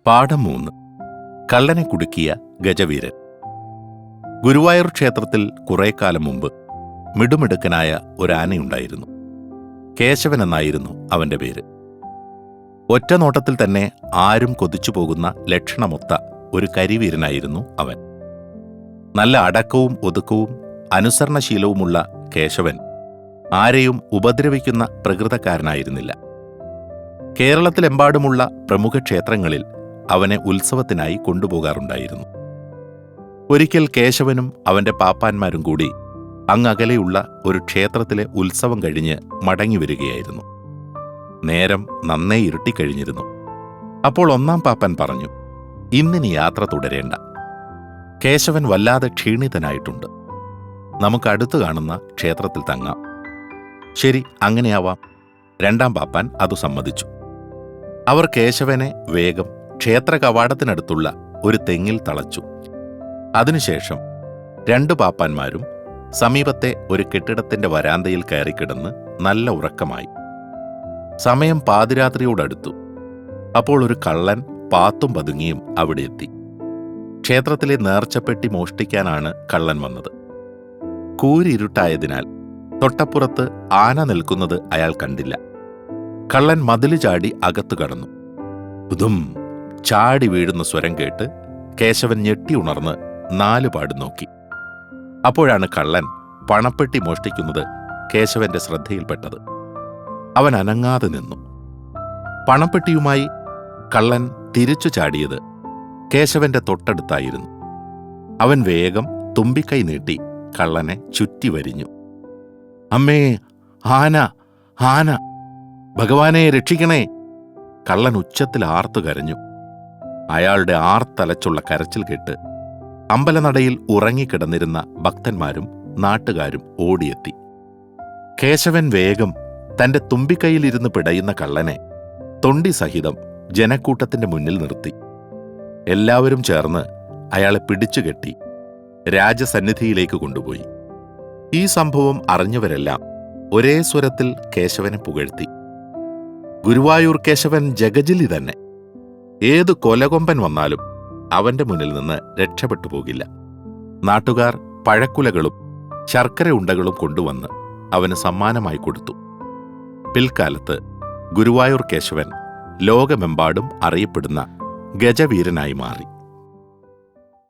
പാഠം 3. കള്ളനെ കുടുക്കിയ ഗജവീരൻ. ഗുരുവായൂർ ക്ഷേത്രത്തിൽ കുറേക്കാലം മുമ്പ് മിടുമിടുക്കനായ ഒരാനയുണ്ടായിരുന്നു. കേശവൻ എന്നായിരുന്നു അവന്റെ പേര്. ഒറ്റ നോട്ടത്തിൽ തന്നെ ആരും കൊതിച്ചു പോകുന്ന ലക്ഷണമൊത്ത ഒരു കരിവീരനായിരുന്നു അവൻ. നല്ല അടക്കവും ഒതുക്കവും അനുസരണശീലവുമുള്ള കേശവൻ ആരെയും ഉപദ്രവിക്കുന്ന പ്രകൃതക്കാരനായിരുന്നില്ല. കേരളത്തിലെമ്പാടുമുള്ള പ്രമുഖ ക്ഷേത്രങ്ങളിൽ അവനെ ഉത്സവത്തിനായി കൊണ്ടുപോകാറുണ്ടായിരുന്നു. ഒരിക്കൽ കേശവനും അവന്റെ പാപ്പാന്മാരും കൂടി അങ്ങകലെയുള്ള ഒരു ക്ഷേത്രത്തിലെ ഉത്സവം കഴിഞ്ഞ് മടങ്ങിവരികയായിരുന്നു. നേരം നന്നേ ഇരുട്ടിക്കഴിഞ്ഞിരുന്നു. അപ്പോൾ ഒന്നാം പാപ്പൻ പറഞ്ഞു, ഇന്നിനി യാത്ര തുടരേണ്ട. കേശവൻ വല്ലാതെ ക്ഷീണിതനായിട്ടുണ്ട്. നമുക്കടുത്തു കാണുന്ന ക്ഷേത്രത്തിൽ തങ്ങാം. ശരി, അങ്ങനെയാവാം. രണ്ടാം പാപ്പാൻ അതു സമ്മതിച്ചു. അവർ കേശവനെ വേഗം ക്ഷേത്ര കവാടത്തിനടുത്തുള്ള ഒരു തെങ്ങിൽ തളച്ചു. അതിനുശേഷം രണ്ടു പാപ്പാന്മാരും സമീപത്തെ ഒരു കെട്ടിടത്തിന്റെ വരാന്തയിൽ കയറിക്കിടന്ന് നല്ല ഉറക്കമായി. സമയം പാതിരാത്രിയോടടുത്തു. അപ്പോൾ ഒരു കള്ളൻ പാത്തും പതുങ്ങിയും അവിടെ എത്തി. ക്ഷേത്രത്തിലെ നേർച്ചപ്പെട്ടി മോഷ്ടിക്കാനാണ് കള്ളൻ വന്നത്. കൂരിരുട്ടായതിനാൽ തൊട്ടപ്പുറത്ത് ആന നിൽക്കുന്നത് അയാൾ കണ്ടില്ല. കള്ളൻ മതില് ചാടി അകത്തു കടന്നു. പുതും ചാടി വീഴുന്ന സ്വരം കേട്ട് കേശവൻ ഞെട്ടി ഉണർന്ന് നാലുപാട് നോക്കി. അപ്പോഴാണ് കള്ളൻ പണപ്പെട്ടി മോഷ്ടിക്കുന്നത് കേശവന്റെ ശ്രദ്ധയിൽപ്പെട്ടത്. അവൻ അനങ്ങാതെ നിന്നു. പണപ്പെട്ടിയുമായി കള്ളൻ തിരിച്ചു ചാടിയത് കേശവന്റെ തൊട്ടടുത്തായിരുന്നു. അവൻ വേഗം തുമ്പിക്കൈ നീട്ടി കള്ളനെ ചുറ്റി വരിഞ്ഞു. അമ്മേ, ആന, ആന! ഭഗവാനെ രക്ഷിക്കണേ! കള്ളൻ ഉച്ചത്തിൽ ആർത്തു കരഞ്ഞു. അയാളുടെ ആർത്തലച്ചുള്ള കരച്ചിൽ കേട്ട് അമ്പലനടയിൽ ഉറങ്ങിക്കിടന്നിരുന്ന ഭക്തന്മാരും നാട്ടുകാരും ഓടിയെത്തി. കേശവൻ വേഗം തന്റെ തുമ്പിക്കൈയിലിരുന്ന് പിടയുന്ന കള്ളനെ തൊണ്ടി സഹിതം ജനക്കൂട്ടത്തിന്റെ മുന്നിൽ നിർത്തി. എല്ലാവരും ചേർന്ന് അയാളെ പിടിച്ചുകെട്ടി രാജസന്നിധിയിലേക്ക് കൊണ്ടുപോയി. ഈ സംഭവം അറിഞ്ഞവരെല്ലാം ഒരേ സ്വരത്തിൽ കേശവനെ പുകഴ്ത്തി. ഗുരുവായൂർ കേശവൻ ജഗജിലി തന്നെ. ഏതു കൊലകൊമ്പൻ വന്നാലും അവന്റെ മുന്നിൽ നിന്ന് രക്ഷപ്പെട്ടു പോകില്ല. നാട്ടുകാർ പഴക്കുലകളും ശർക്കര ഉണ്ടകളും കൊണ്ടുവന്ന് അവന് സമ്മാനമായി കൊടുത്തു. പിൽക്കാലത്ത് ഗുരുവായൂർ കേശവൻ ലോകമെമ്പാടും അറിയപ്പെടുന്ന ഗജവീരനായി മാറി.